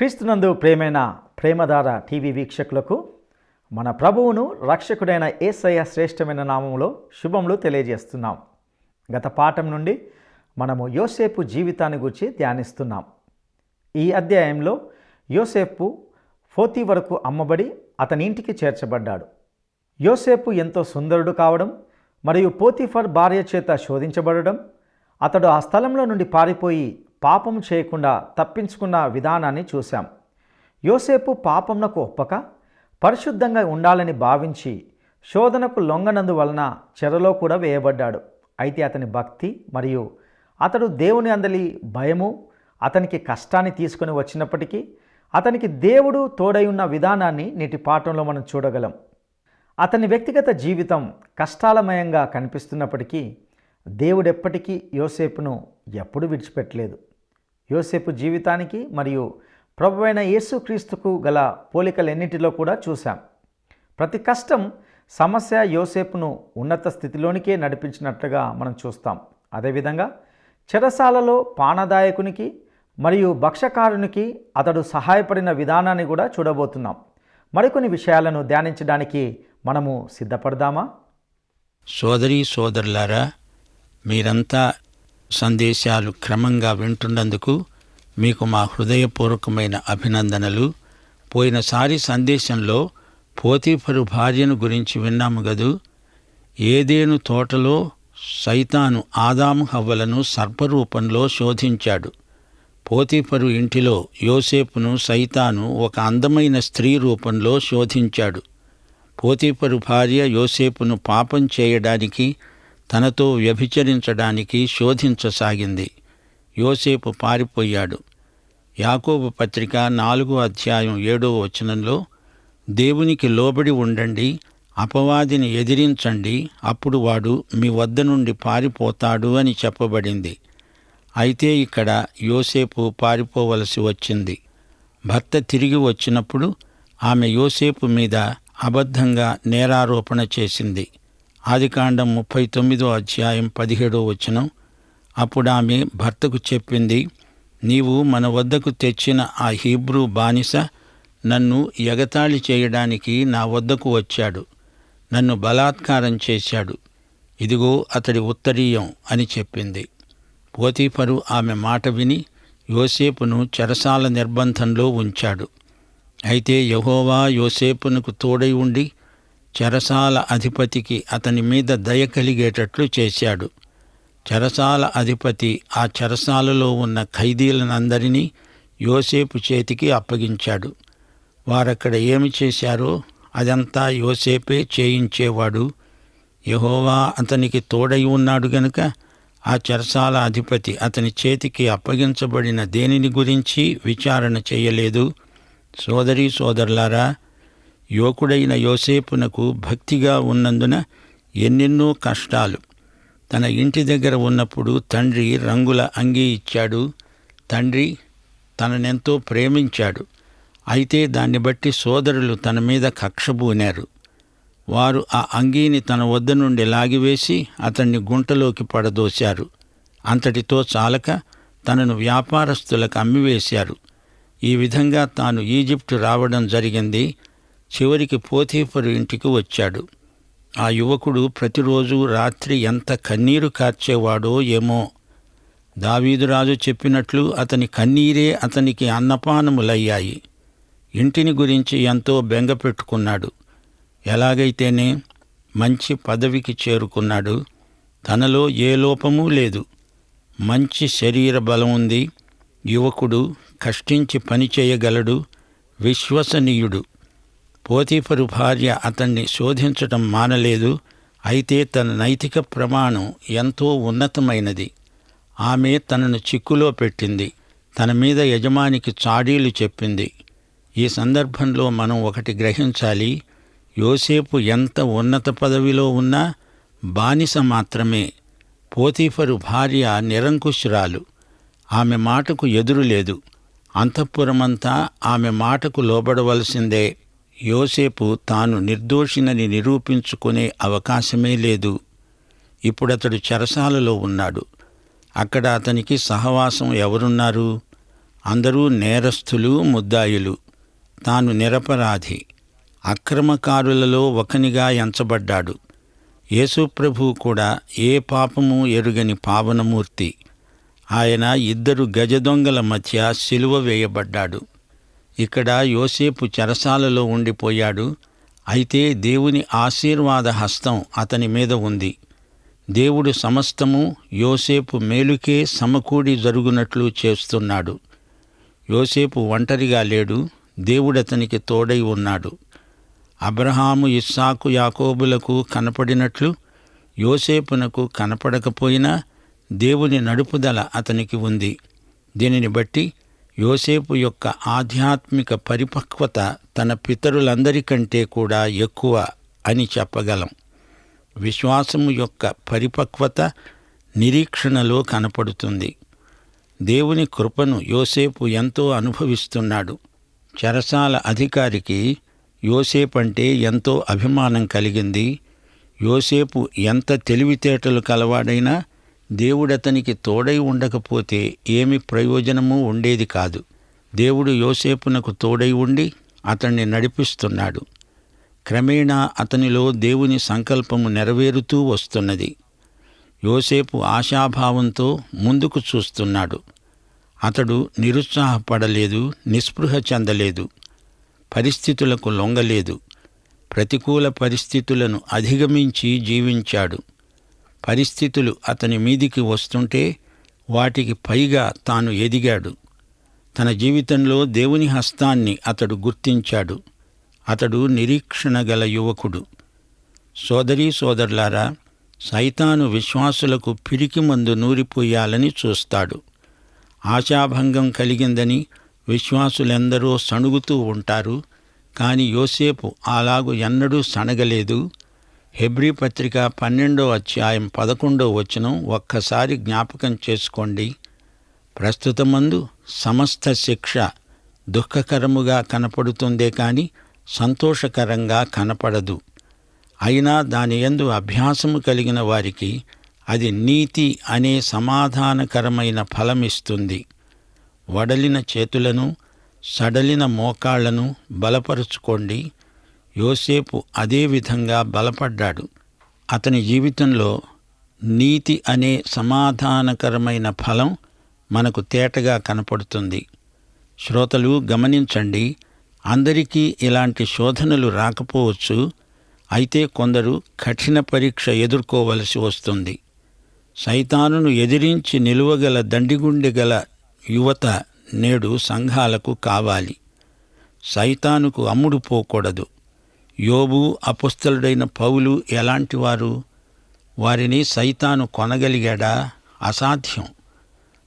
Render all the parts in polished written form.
క్రీస్తునందు ప్రేమైన ప్రేమధార టీవీ వీక్షకులకు మన ప్రభువును రక్షకుడైన యేసయ్య శ్రేష్టమైన నామములో శుభములు తెలియజేస్తున్నాం. గత పాఠం నుండి మనము యోసేపు జీవితాన్ని గురించి ధ్యానిస్తున్నాం. ఈ అధ్యాయంలో యోసేపు పోతీఫరుకు అమ్మబడి అతని ఇంటికి చేర్చబడ్డాడు. యోసేపు ఎంతో సుందరుడు కావడం మరియు పోతీఫర్ భార్య చేత శోధించబడడం, అతడు ఆ స్థలంలో నుండి పారిపోయి పాపం చేయకుండా తప్పించుకున్న విధానాన్ని చూశాం. యోసేపు పాపమునకు ఒప్పక పరిశుద్ధంగా ఉండాలని భావించి శోధనకు లొంగనందువలన చెరలో కూడా వేయబడ్డాడు. అయితే అతని భక్తి మరియు అతడు దేవుని అందలి భయము అతనికి కష్టాన్ని తీసుకొని వచ్చినప్పటికీ అతనికి దేవుడు తోడై ఉన్న విధానాన్ని నేటి పాఠంలో మనం చూడగలం. అతని వ్యక్తిగత జీవితం కష్టాలమయంగా కనిపిస్తున్నప్పటికీ దేవుడెప్పటికీ యోసేపును ఎప్పుడూ విడిచిపెట్టలేదు. యోసేపు జీవితానికి మరియు ప్రభువైన యేసుక్రీస్తుకు గల పోలికలన్నిటిలో కూడా చూశాం. ప్రతి కష్టం, సమస్య యోసేపును ఉన్నత స్థితిలోనికే నడిపించినట్లుగా మనం చూస్తాం. అదేవిధంగా చెరసాలలో పానదాయకునికి మరియు భక్షకారునికి అతడు సహాయపడిన విధానాన్ని కూడా చూడబోతున్నాం. మరికొన్ని విషయాలను ధ్యానించడానికి మనము సిద్ధపడదామా? సోదరీ సోదరులారా, మీరంతా సందేశాలు క్రమంగా వింటున్నందుకు మీకు మా హృదయపూర్వకమైన అభినందనలు. పోయినసారి సందేశంలో పోతీఫరు భార్యను గురించి విన్నాము గదు. ఏదేను తోటలో సైతాను ఆదాము హవ్వలను సర్పరూపంలో శోధించాడు. పోతీఫరు ఇంటిలో యోసేపును సైతాను ఒక అందమైన స్త్రీ రూపంలో శోధించాడు. పోతీఫరు భార్య యోసేపును పాపం చేయడానికి, తనతో వ్యభిచరించడానికి శోధించసాగింది. యోసేపు పారిపోయాడు. యాకోబు పత్రిక 4వ అధ్యాయం 7వ వచనంలో దేవునికి లోబడి ఉండండి, అపవాదిని ఎదిరించండి, అప్పుడు వాడు మీ వద్ద నుండి పారిపోతాడు అని చెప్పబడింది. అయితే ఇక్కడ యోసేపు పారిపోవలసి వచ్చింది. భర్త తిరిగి వచ్చినప్పుడు ఆమె యోసేపు మీద అబద్ధంగా నేరారోపణ చేసింది. ఆదికాండం 39వ అధ్యాయం 17వ వచనం. అప్పుడు ఆమె భర్తకు చెప్పింది, నీవు మన వద్దకు తెచ్చిన ఆ హీబ్రూ బానిస నన్ను ఎగతాళి చేయడానికి నా వద్దకు వచ్చాడు, నన్ను బలాత్కారం చేశాడు, ఇదిగో అతడి ఉత్తరీయం అని చెప్పింది. పోతీఫరు ఆమె మాట విని యోసేపును చెరసాల నిర్బంధంలో ఉంచాడు. అయితే యెహోవా యోసేపునకు తోడై ఉండి చెరసాల అధిపతికి అతని మీద దయ కలిగేటట్లు చేశాడు. చెరసాల అధిపతి ఆ చెరసాలలో ఉన్న ఖైదీలనందరినీ యోసేపు చేతికి అప్పగించాడు. వారక్కడ ఏమి చేశారో అదంతా యోసేపే చేయించేవాడు. యెహోవా అతనికి తోడై ఉన్నాడు గనుక ఆ చెరసాల అధిపతి అతని చేతికి అప్పగించబడిన దేనిని గురించి విచారణ చేయలేదు. సోదరీ సోదరులారా, యువకుడైన యోసేపునకు భక్తిగా ఉన్నందున ఎన్నెన్నో కష్టాలు. తన ఇంటి దగ్గర ఉన్నప్పుడు తండ్రి రంగుల అంగీ ఇచ్చాడు. తండ్రి తననెంతో ప్రేమించాడు. అయితే దాన్ని బట్టి సోదరులు తన మీద కక్షబూనారు. వారు ఆ అంగీని తన వద్ద నుండి లాగివేసి అతన్ని గుంటలోకి పడదోశారు. అంతటితో చాలక తనను వ్యాపారస్తులకు అమ్మివేశారు. ఈ విధంగా తాను ఈజిప్టు రావడం జరిగింది. చివరికి పోతీఫరు ఇంటికి వచ్చాడు. ఆ యువకుడు ప్రతిరోజు రాత్రి ఎంత కన్నీరు కార్చేవాడో ఏమో. దావీదురాజు చెప్పినట్లు అతని కన్నీరే అతనికి అన్నపానములయ్యాయి. ఇంటిని గురించి ఎంతో బెంగ పెట్టుకున్నాడు. ఎలాగైతేనే మంచి పదవికి చేరుకున్నాడు. తనలో ఏ లోపమూ లేదు. మంచి శరీర బలం ఉంది. యువకుడు కష్టించి పని చేయగలడు. విశ్వసనీయుడు. పోతీఫరు భార్య అతన్ని శోధించటం మానలేదు. అయితే తన నైతిక ప్రమాణం ఎంతో ఉన్నతమైనది. ఆమె తనను చిక్కులో పెట్టింది. తన మీద యజమానికి చాడీలు చెప్పింది. ఈ సందర్భంలో మనం ఒకటి గ్రహించాలి. యోసేపు ఎంత ఉన్నత పదవిలో ఉన్నా బానిస మాత్రమే. పోతీఫరు భార్య నిరంకుశురాలు. ఆమె మాటకు ఎదురులేదు. అంతఃపురమంతా ఆమె మాటకు లోబడవలసిందే. యోసేపు తాను నిర్దోషినని నిరూపించుకునే అవకాశమే లేదు. ఇప్పుడతడు చెరసాలలో ఉన్నాడు. అక్కడ అతనికి సహవాసం ఎవరున్నారు? అందరూ నేరస్థులు, ముద్దాయిలు. తాను నిరపరాధి, అక్రమకారులలో ఒకనిగా ఎంచబడ్డాడు. యేసుప్రభువు కూడా ఏ పాపము ఎరుగని పావనమూర్తి. ఆయన 2 గజదొంగల మధ్య సిలువ వేయబడ్డాడు. ఇక్కడ యోసేపు చెరసాలలో ఉండిపోయాడు. అయితే దేవుని ఆశీర్వాద హస్తం అతని మీద ఉంది. దేవుడు సమస్తము యోసేపు మేలుకే సమకూడి జరుగునట్లు చేస్తున్నాడు. యోసేపు ఒంటరిగా లేడు, దేవుడతనికి తోడై ఉన్నాడు. అబ్రహాము, ఇస్సాకు, యాకోబులకు కనపడినట్లు యోసేపునకు కనపడకపోయినా దేవుని నడుపుదల అతనికి ఉంది. దీనిని బట్టి యోసేపు యొక్క ఆధ్యాత్మిక పరిపక్వత తన పితరులందరికంటే కూడా ఎక్కువ అని చెప్పగలం. విశ్వాసము యొక్క పరిపక్వత నిరీక్షణలో కనపడుతుంది. దేవుని కృపను యోసేపు ఎంతో అనుభవిస్తున్నాడు. చెరసాల అధికారికి యోసేపంటే ఎంతో అభిమానం కలిగింది. యోసేపు ఎంత తెలివితేటలు కలవాడైనా దేవుడతనికి తోడై ఉండకపోతే ఏమి ప్రయోజనమూ ఉండేది కాదు. దేవుడు యోసేపునకు తోడై ఉండి అతన్ని నడిపిస్తున్నాడు. క్రమేణా అతనిలో దేవుని సంకల్పము నెరవేరుతూ వస్తున్నది. యోసేపు ఆశాభావంతో ముందుకు చూస్తున్నాడు. అతడు నిరుత్సాహపడలేదు, నిస్పృహ చెందలేదు, పరిస్థితులకు లొంగలేదు. ప్రతికూల పరిస్థితులను అధిగమించి జీవించాడు. పరిస్థితులు అతని మీదికి వస్తుంటే వాటికి పైగా తాను ఎదిగాడు. తన జీవితంలో దేవుని హస్తాన్ని అతడు గుర్తించాడు. అతడు నిరీక్షణ గల యువకుడు. సోదరీ సోదరులారా, సైతాను విశ్వాసులకు పిరికిమందు నూరిపోయాలని చూస్తాడు. ఆశాభంగం కలిగిందని విశ్వాసులెందరో సణుగుతూ ఉంటారు. కాని యోసేపు అలాగు ఎన్నడూ సణగలేదు. హెబ్రీ పత్రిక 12వ అధ్యాయం 11వ వచనం ఒక్కసారి జ్ఞాపకం చేసుకోండి. ప్రస్తుతమందు సమస్త శిక్ష దుఃఖకరముగా కనపడుతుందే కాని సంతోషకరంగా కనపడదు. అయినా దాని యందు అభ్యాసము కలిగిన వారికి అది నీతి అనే సమాధానకరమైన ఫలమిస్తుంది. వడలిన చేతులను, సడలిన మోకాళ్లను బలపరుచుకోండి. యోసేపు అదే విధంగా బలపడ్డాడు. అతని జీవితంలో నీతి అనే సమాధానకరమైన ఫలం మనకు తేటగా కనపడుతుంది. శ్రోతలు గమనించండి, అందరికీ ఇలాంటి శోధనలు రాకపోవచ్చు. అయితే కొందరు కఠిన పరీక్ష ఎదుర్కోవలసి వస్తుంది. సైతానును ఎదిరించి నిలువగల దండిగుండె గల యువత నేడు సంఘాలకు కావాలి. సైతానుకు అమ్ముడు పోకూడదు. యోబు, అపొస్తలుడైన పౌలు ఎలాంటివారు? వారిని సైతాను కొనగలిగాడా? అసాధ్యం.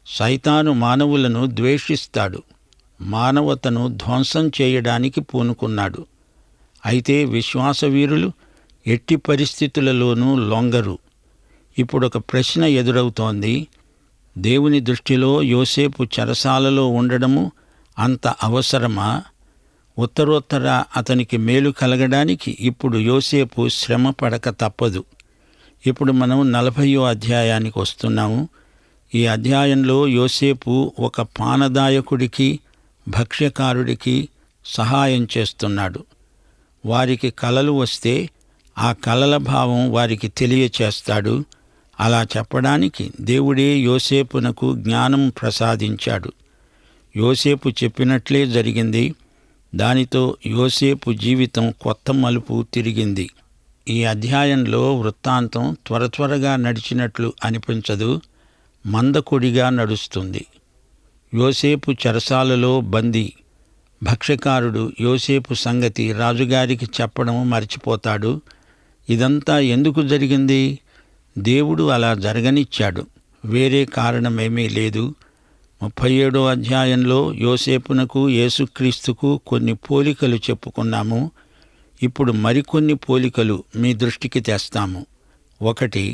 సైతాను మానవులను ద్వేషిస్తాడు. మానవతను ధ్వంసం చేయడానికి పూనుకున్నాడు. అయితే విశ్వాసవీరులు ఎట్టి పరిస్థితులలోనూ లొంగరు. ఇప్పుడొక ప్రశ్న ఎదురవుతోంది. దేవుని దృష్టిలో యోసేపు చెరసాలలో ఉండడము అంత అవసరమా? ఉత్తరోత్తర అతనికి మేలు కలగడానికి ఇప్పుడు యోసేపు శ్రమ పడక తప్పదు. ఇప్పుడు మనం 40వ అధ్యాయానికి వస్తున్నాము. ఈ అధ్యాయంలో యోసేపు ఒక పానదాయకుడికి, భక్ష్యకారుడికి సహాయం చేస్తున్నాడు. వారికి కలలు వస్తే ఆ కలల భావం వారికి తెలియచేస్తాడు. అలా చెప్పడానికి దేవుడే యోసేపునకు జ్ఞానం ప్రసాదించాడు. యోసేపు చెప్పినట్లే జరిగింది. దానితో యోసేపు జీవితం కొత్త మలుపు తిరిగింది. ఈ అధ్యాయంలో వృత్తాంతం త్వరగా నడిచినట్లు అనిపించదు, మందకొడిగా నడుస్తుంది. యోసేపు చెరసాలలో బందీ. భక్ష్యకారుడు యోసేపు సంగతి రాజుగారికి చెప్పడం మర్చిపోతాడు. ఇదంతా ఎందుకు జరిగింది? దేవుడు అలా జరగనిచ్చాడు. వేరే కారణమేమీ లేదు. 37వ అధ్యాయంలో యోసేపునకు, యేసుక్రీస్తుకు కొన్ని పోలికలు చెప్పుకున్నాము. ఇప్పుడు మరికొన్ని పోలికలు మీ దృష్టికి తెస్తాము. 1,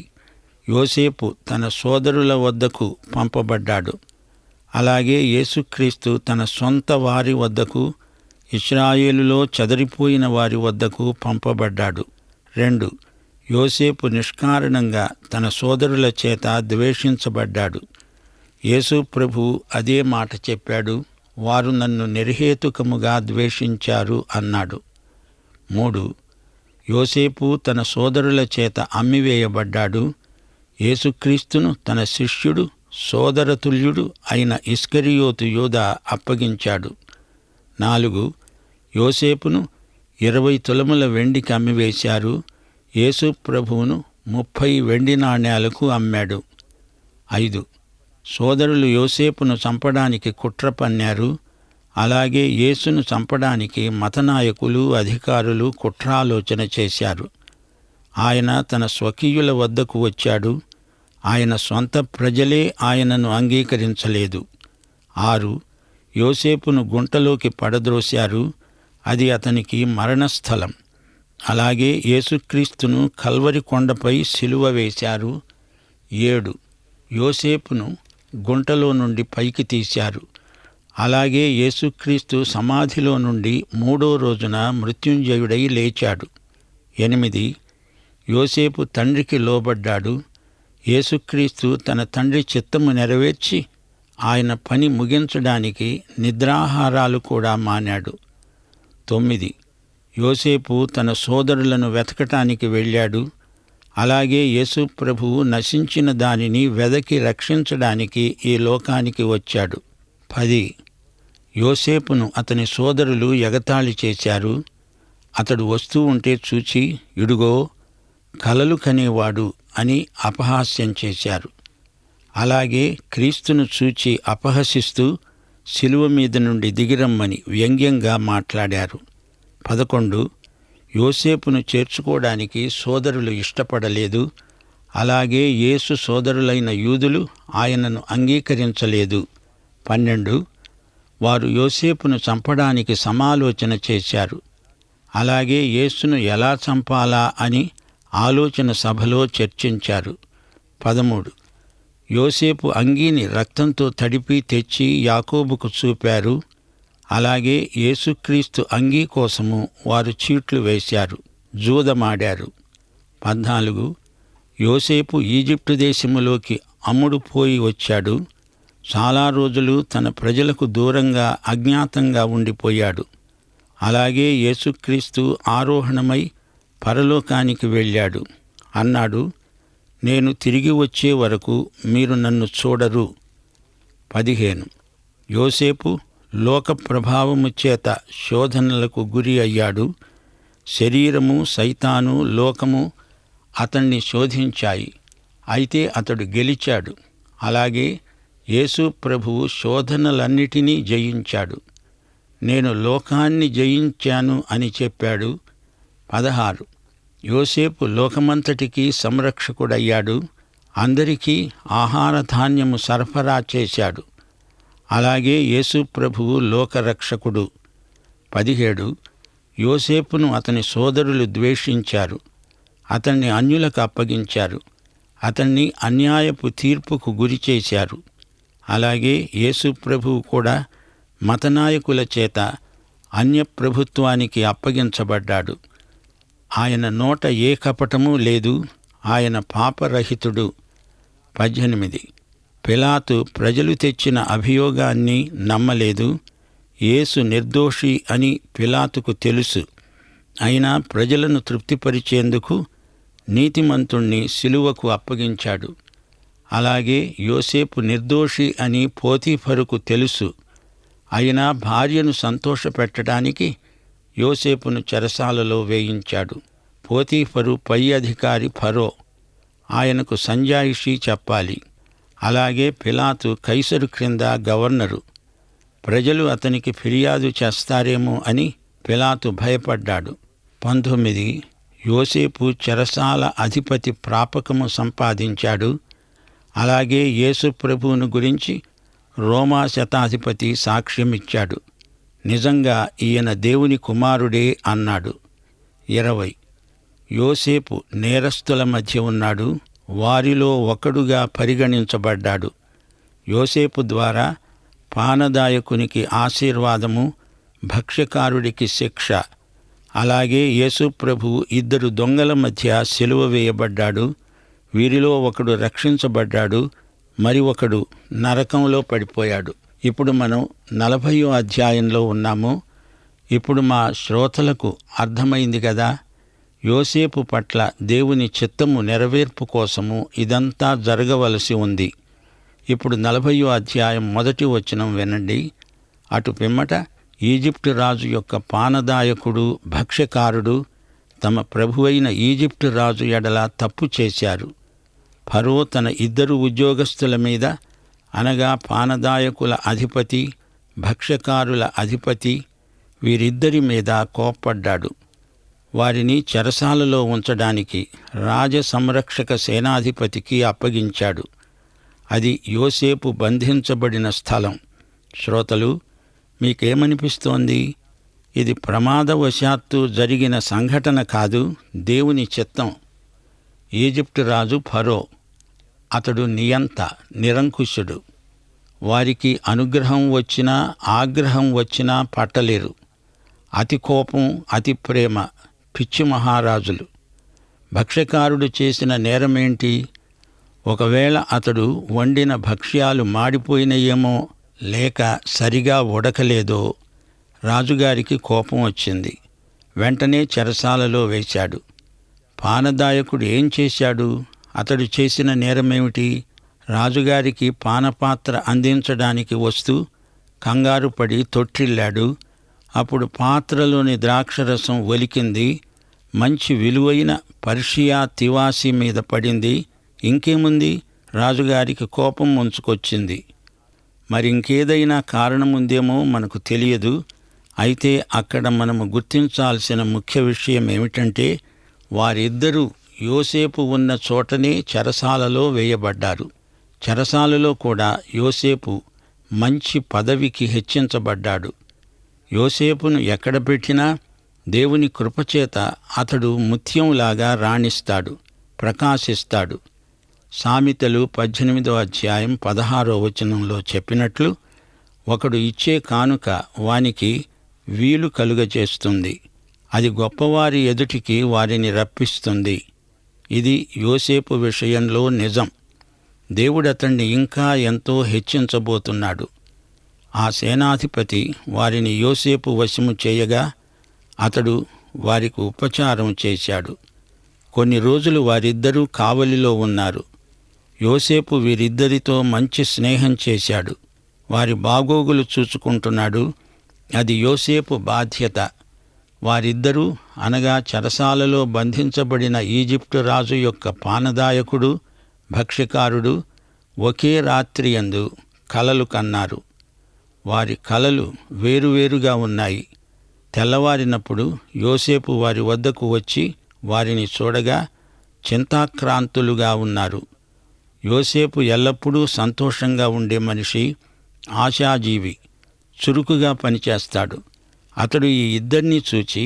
యోసేపు తన సోదరుల వద్దకు పంపబడ్డాడు. అలాగే యేసుక్రీస్తు తన సొంత వారి వద్దకు, ఇశ్రాయేలులో చెదరిపోయిన వారి వద్దకు పంపబడ్డాడు. 2, యోసేపు నిష్కారణంగా తన సోదరుల చేత ద్వేషించబడ్డాడు. యేసు ప్రభువు అదే మాట చెప్పాడు. వారు నన్ను నిర్హేతుకముగా ద్వేషించారు అన్నాడు. 3. యోసేపు తన సోదరుల చేత అమ్మివేయబడ్డాడు. యేసుక్రీస్తును తన శిష్యుడు, సోదరతుల్యుడు అయిన ఇస్కరియోతు యూదా అప్పగించాడు. 4. యోసేపును 20 తులముల వెండికి అమ్మివేశారు. యేసు ప్రభువును 30 వెండి నాణేలకు అమ్మాడు. 5. సోదరులు యోసేపును చంపడానికి కుట్ర పన్నారు. అలాగే యేసును చంపడానికి మతనాయకులు, అధికారులు కుట్రాలోచన చేశారు. ఆయన తన స్వకీయుల వద్దకు వచ్చాడు. ఆయన స్వంత ప్రజలే ఆయనను అంగీకరించలేదు. 6. యోసేపును గుంటలోకి పడద్రోశారు. అది అతనికి మరణస్థలం. అలాగే యేసుక్రీస్తును కల్వరి కొండపై సిలువ వేశారు. 7. యోసేపును గుంటలో నుండి పైకి తీశారు. అలాగే యేసుక్రీస్తు సమాధిలో నుండి 3వ రోజున మృత్యుంజయుడై లేచాడు. 8. యోసేపు తండ్రికి లోబడ్డాడు. యేసుక్రీస్తు తన తండ్రి చిత్తము నెరవేర్చి ఆయన పని ముగించడానికి నిద్రాహారాలు కూడా మానాడు. 9. యోసేపు తన సోదరులను వెతకటానికి వెళ్ళాడు. అలాగే యేసు ప్రభువు నశించిన దానిని వెదకి రక్షించడానికి ఈ లోకానికి వచ్చాడు. 10. యోసేపును అతని సోదరులు ఎగతాళి చేశారు. అతడు వస్తూ ఉంటే చూచి, ఇడుగో కలలు కనేవాడు అని అపహాస్యం చేశారు. అలాగే క్రీస్తును చూచి అపహసిస్తూ శిలువ మీద నుండి దిగిరమ్మని వ్యంగ్యంగా మాట్లాడారు. 11. యోసేపును చేర్చుకోవడానికి సోదరులు ఇష్టపడలేదు. అలాగే యేసు సోదరులైన యూదులు ఆయనను అంగీకరించలేదు. 12. వారు యోసేపును చంపడానికి సమాలోచన చేశారు. అలాగే యేసును ఎలా చంపాలా అని ఆలోచన సభలో చర్చించారు. 13. యోసేపు అంగీని రక్తంతో తడిపి తెచ్చి యాకోబుకు చూపారు. అలాగే యేసుక్రీస్తు అంగీ కోసము వారు చీట్లు వేశారు, జూదమాడారు. 14. యోసేపు ఈజిప్టు దేశములోకి అమ్ముడుపోయి వచ్చాడు. చాలా రోజులు తన ప్రజలకు దూరంగా అజ్ఞాతంగా ఉండిపోయాడు. అలాగే యేసుక్రీస్తు ఆరోహణమై పరలోకానికి వెళ్ళాడు. అన్నాడు, నేను తిరిగి వచ్చే వరకు మీరు నన్ను చూడరు. 15. యోసేపు లోక ప్రభావము చేత శోధనలకు గురి అయ్యాడు. శరీరము, సైతాను, లోకము అతన్ని శోధించాయి. అయితే అతడు గెలిచాడు. అలాగే యేసు ప్రభువు శోధనలన్నిటినీ జయించాడు. నేను లోకాన్ని జయించాను అని చెప్పాడు. 16. యోసేపు లోకమంతటికీ సంరక్షకుడయ్యాడు. అందరికీ ఆహార ధాన్యము సరఫరా చేశాడు. అలాగే యేసు ప్రభువు లోకరక్షకుడు. 17. యోసేపును అతని సోదరులు ద్వేషించారు. అతన్ని అన్యులకు అప్పగించారు. అతన్ని అన్యాయపు తీర్పుకు గురిచేశారు. అలాగే యేసు ప్రభువు కూడా మతనాయకుల చేత అన్యప్రభుత్వానికి అప్పగించబడ్డాడు. ఆయన నోట ఏ కపటమూ లేదు. ఆయన పాపరహితుడు. 18. పిలాతు ప్రజలు తెచ్చిన అభియోగాన్ని నమ్మలేదు. యేసు నిర్దోషి అని పిలాతుకు తెలుసు. అయినా ప్రజలను తృప్తిపరిచేందుకు నీతిమంతుణ్ణి సిలువకు అప్పగించాడు. అలాగే యోసేపు నిర్దోషి అని పోతీఫరుకు తెలుసు. అయినా భార్యను సంతోషపెట్టడానికి యోసేపును చెరసాలలో వేయించాడు. పోతీఫరు పై అధికారి ఫరో. ఆయనకు సంజాయిషీ చెప్పాలి. అలాగే పిలాతు కైసరు క్రింద గవర్నరు. ప్రజలు అతనికి ఫిర్యాదు చేస్తారేమో అని పిలాతు భయపడ్డాడు. 19. యోసేపు చెరసాల అధిపతి ప్రాపకము సంపాదించాడు. అలాగే యేసు ప్రభువును గురించి రోమా శతాధిపతి సాక్ష్యమిచ్చాడు. నిజంగా ఈయన దేవుని కుమారుడే అన్నాడు. 20. యోసేపు నేరస్తుల మధ్య ఉన్నాడు. వారిలో ఒకడుగా పరిగణించబడ్డాడు. యోసేపు ద్వారా పానదాయకునికి ఆశీర్వాదము, భక్ష్యకారుడికి శిక్ష. అలాగే యేసు ప్రభువు 2 దొంగల మధ్య సిలువ వేయబడ్డాడు. వీరిలో ఒకడు రక్షించబడ్డాడు, మరి ఒకడు నరకంలో పడిపోయాడు. ఇప్పుడు మనం 40వ అధ్యాయంలో ఉన్నాము. ఇప్పుడు మా శ్రోతలకు అర్థమైంది కదా, యోసేపు పట్ల దేవుని చిత్తము నెరవేర్పు కోసము ఇదంతా జరగవలసి ఉంది. ఇప్పుడు 40వ అధ్యాయం 1వ వచనం వినండి. అటు పిమ్మట ఈజిప్టు రాజు యొక్క పానదాయకుడు, భక్ష్యకారుడు తమ ప్రభువైన ఈజిప్టు రాజు ఎడల తప్పు చేశారు. ఫరో తన 2 ఉద్యోగస్తుల మీద, అనగా పానదాయకుల అధిపతి, భక్ష్యకారుల అధిపతి, వీరిద్దరి మీద కోప్పడ్డాడు. వారిని చెరసాలలో ఉంచడానికి రాజ సంరక్షక సేనాధిపతికి అప్పగించాడు. అది యోసేపు బంధించబడిన స్థలం. శ్రోతలు, మీకేమనిపిస్తోంది? ఇది ప్రమాదవశాత్తు జరిగిన సంఘటన కాదు, దేవుని చిత్తం. ఈజిప్టు రాజు ఫరో, అతడు నియంత, నిరంకుశుడు. వారికి అనుగ్రహం వచ్చినా ఆగ్రహం వచ్చినా పట్టలేరు. అతి కోపం, అతి ప్రేమ, పిచ్చి మహారాజులు. భక్ష్యకారుడు చేసిన నేరమేంటి? ఒకవేళ అతడు వండిన భక్ష్యాలు మాడిపోయినయేమో, లేక సరిగా ఉడకలేదో రాజుగారికి కోపం వచ్చింది. వెంటనే చెరసాలలో వేశాడు. పానదాయకుడు ఏం చేశాడు? అతడు చేసిన నేరమేమిటి? రాజుగారికి పానపాత్ర అందించడానికి వస్తూ కంగారు పడి తొట్టిల్లాడు. అప్పుడు పాత్రలోని ద్రాక్షరసం ఒలికింది. మంచి విలువైన పర్షియా తివాసి మీద పడింది. ఇంకేముంది? రాజుగారికి కోపం ముంచుకొచ్చింది. మరింకేదైనా కారణముందేమో మనకు తెలియదు. అయితే అక్కడ మనము గుర్తించాల్సిన ముఖ్య విషయం ఏమిటంటే, వారిద్దరూ యోసేపు ఉన్న చోటనే చెరసాలలో వేయబడ్డారు. చెరసాలలో కూడా యోసేపు మంచి పదవికి హెచ్చించబడ్డాడు. యోసేపును ఎక్కడ పెట్టినా దేవుని కృపచేత అతడు ముత్యంలాగా రాణిస్తాడు, ప్రకాశిస్తాడు. సామెతలు 18వ అధ్యాయం 16వ వచనంలో చెప్పినట్లు, ఒకడు ఇచ్చే కానుక వానికి వీలు కలుగజేస్తుంది. అది గొప్పవారి ఎదుటికి వారిని రప్పిస్తుంది. ఇది యోసేపు విషయంలో నిజం. దేవుడతణ్ణి ఇంకా ఎంతో హెచ్చించబోతున్నాడు. ఆ సేనాధిపతి వారిని యోసేపు వశము చేయగా అతడు వారికి ఉపచారం చేశాడు. కొన్ని రోజులు వారిద్దరూ కావలిలో ఉన్నారు. యోసేపు వీరిద్దరితో మంచి స్నేహం చేశాడు. వారి బాగోగులు చూచుకుంటున్నాడు. అది యోసేపు బాధ్యత. వారిద్దరూ, అనగా చెరసాలలో బంధించబడిన ఈజిప్టు రాజు యొక్క పానదాయకుడు, భక్ష్యకారుడు, ఒకే రాత్రియందు కలలు కన్నారు. వారి కలలు వేరువేరుగా ఉన్నాయి. తెల్లవారినప్పుడు యోసేపు వారి వద్దకు వచ్చి వారిని చూడగా చింతాక్రాంతులుగా ఉన్నారు. యోసేపు ఎల్లప్పుడూ సంతోషంగా ఉండే మనిషి, ఆశాజీవి, చురుకుగా పనిచేస్తాడు. అతడు ఈ ఇద్దరినీ చూచి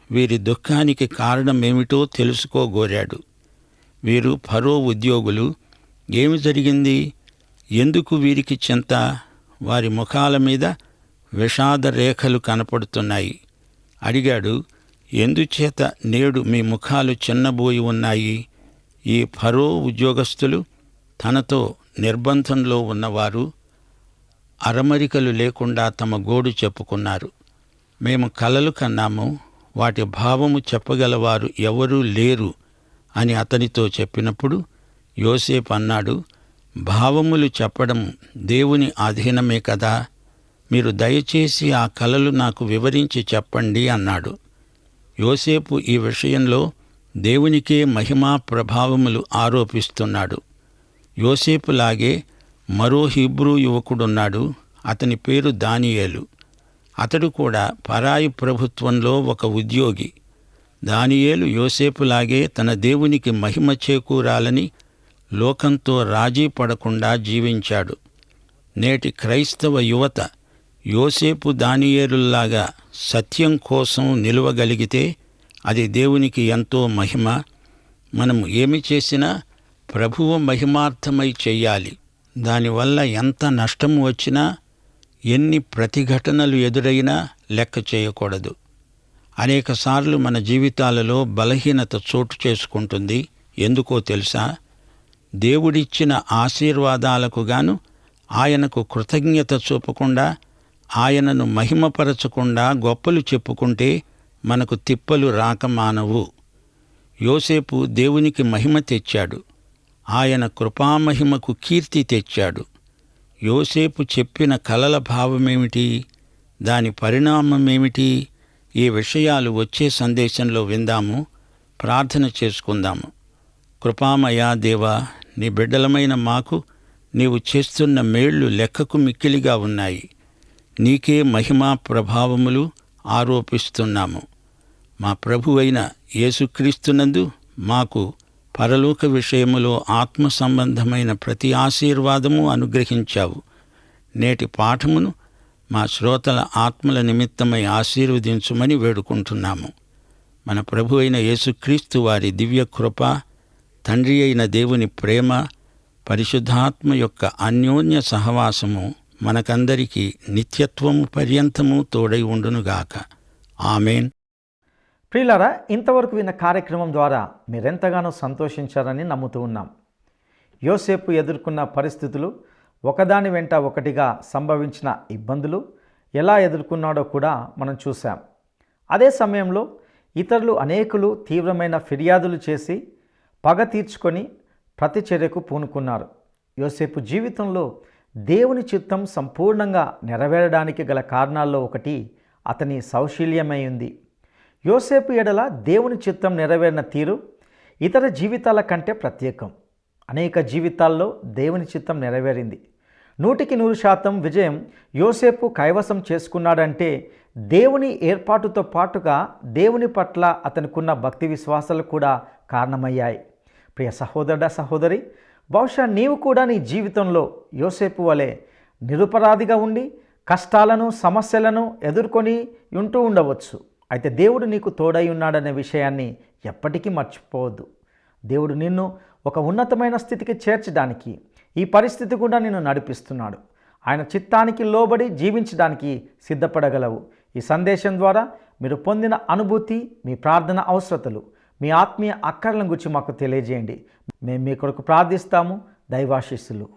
వీరి దుఃఖానికి కారణమేమిటో తెలుసుకోగోరాడు. వీరు ఫరో ఉద్యోగులు. ఏమి జరిగింది? ఎందుకు వీరికి చింత? వారి ముఖాల మీద విషాద రేఖలు కనపడుతున్నాయి. అడిగాడు, ఎందుచేత నేడు మీ ముఖాలు చిన్నబోయి ఉన్నాయి? ఈ ఫరో ఉద్యోగస్తులు, తనతో నిర్బంధంలో ఉన్నవారు అరమరికలు లేకుండా తమ గోడు చెప్పుకున్నారు. మేము కలలు కన్నాము, వాటి భావము చెప్పగలవారు ఎవరూ లేరు అని అతనితో చెప్పినప్పుడు యోసేపు అన్నాడు, భావములు చెప్పడం దేవుని అధీనమే కదా, మీరు దయచేసి ఆ కలలు నాకు వివరించి చెప్పండి అన్నాడు. యోసేపు ఈ విషయంలో దేవునికే మహిమా ప్రభావములు ఆరోపిస్తున్నాడు. యోసేపులాగే మరో హీబ్రూ యువకుడున్నాడు. అతని పేరు దానియేలు. అతడు కూడా పరాయి ప్రభుత్వంలో ఒక ఉద్యోగి. దానియేలు యోసేపులాగే తన దేవునికి మహిమ చేకూరాలని లోకంతో రాజీ పడకుండా జీవించాడు. నేటి క్రైస్తవ యువత యోసేపు దానియేలుల్లాగా సత్యం కోసం నిలువగలిగితే అది దేవునికి ఎంతో మహిమ. మనం ఏమి చేసినా ప్రభువు మహిమార్థమై చెయ్యాలి. దానివల్ల ఎంత నష్టం వచ్చినా, ఎన్ని ప్రతిఘటనలు ఎదురైనా లెక్క చేయకూడదు. అనేకసార్లు మన జీవితాలలో బలహీనత చోటు చేసుకుంటుంది. ఎందుకో తెలుసా? దేవుడిచ్చిన ఆశీర్వాదాలకు గాను ఆయనకు కృతజ్ఞత చూపకుండా, ఆయనను మహిమపరచకుండా గొప్పలు చెప్పుకుంటే మనకు తిప్పలు రాక మానవు. యోసేపు దేవునికి మహిమ తెచ్చాడు. ఆయన కృపామహిమకు కీర్తి తెచ్చాడు. యోసేపు చెప్పిన కలల భావమేమిటి? దాని పరిణామమేమిటి? ఈ విషయాలు వచ్చే సందేశంలో విందాము. ప్రార్థన చేసుకుందాము. కృపామయా దేవా, నీ బిడ్డలమైన మాకు నీవు చేస్తున్న మేళ్లు లెక్కకు మిక్కిలిగా ఉన్నాయి. నీకే మహిమా ప్రభావములు ఆరోపిస్తున్నాము. మా ప్రభువైన యేసుక్రీస్తునందు మాకు పరలోక విషయములో ఆత్మ సంబంధమైన ప్రతి ఆశీర్వాదము అనుగ్రహించావు. నేటి పాఠమును మా శ్రోతల ఆత్మల నిమిత్తమై ఆశీర్వదించుమని వేడుకుంటున్నాము. మన ప్రభు అయిన యేసుక్రీస్తు వారి దివ్య కృప, తండ్రి అయిన దేవుని ప్రేమ, పరిశుద్ధాత్మ యొక్క అన్యోన్య సహవాసము మనకందరికీ నిత్యత్వము పర్యంతము తోడై ఉండునుగాక. ఆమేన్. ప్రియులారా, ఇంతవరకు విన్న కార్యక్రమం ద్వారా మీరెంతగానో సంతోషించారని నమ్ముతూ ఉన్నాం. యోసేపు ఎదుర్కొన్న పరిస్థితులు, ఒకదాని వెంట ఒకటిగా సంభవించిన ఇబ్బందులు ఎలా ఎదుర్కొన్నాడో కూడా మనం చూసాం. అదే సమయంలో ఇతరులు అనేకులు తీవ్రమైన ఫిర్యాదులు చేసి పగ తీర్చుకొని ప్రతిచర్యకు పూనుకున్నారు. యోసేపు జీవితంలో దేవుని చిత్తం సంపూర్ణంగా నెరవేరడానికి గల కారణాల్లో ఒకటి అతని సౌశీల్యమై ఉంది. యోసేపు ఎడల దేవుని చిత్తం నెరవేరిన తీరు ఇతర జీవితాల కంటే ప్రత్యేకం. అనేక జీవితాల్లో దేవుని చిత్తం నెరవేరింది. 100% విజయం యోసేపు కైవసం చేసుకున్నాడంటే దేవుని ఏర్పాటుతో పాటుగా దేవుని పట్ల అతనికున్న భక్తి విశ్వాసాలు కూడా కారణమయ్యాయి. ప్రియ సహోదరుడా, సహోదరి, బహుశా నీవు కూడా నీ జీవితంలో యోసేపు వలె నిరపరాధిగా ఉండి కష్టాలను, సమస్యలను ఎదుర్కొని ఉంటూ ఉండవచ్చు. అయితే దేవుడు నీకు తోడై ఉన్నాడనే విషయాన్ని ఎప్పటికీ మర్చిపోవద్దు. దేవుడు నిన్ను ఒక ఉన్నతమైన స్థితికి చేర్చడానికి, ఈ పరిస్థితి కూడా నిన్ను నడిపిస్తున్నాడు. ఆయన చిత్తానికి లోబడి జీవించడానికి సిద్ధపడగలవు. ఈ సందేశం ద్వారా మీరు పొందిన అనుభూతి, మీ ప్రార్థన అవసరతలు, మీ ఆత్మీయ అక్కర్లను గురించి మాకు తెలియజేయండి. మేము మీ కొరకు ప్రార్థిస్తాము. దైవాశీస్సులు.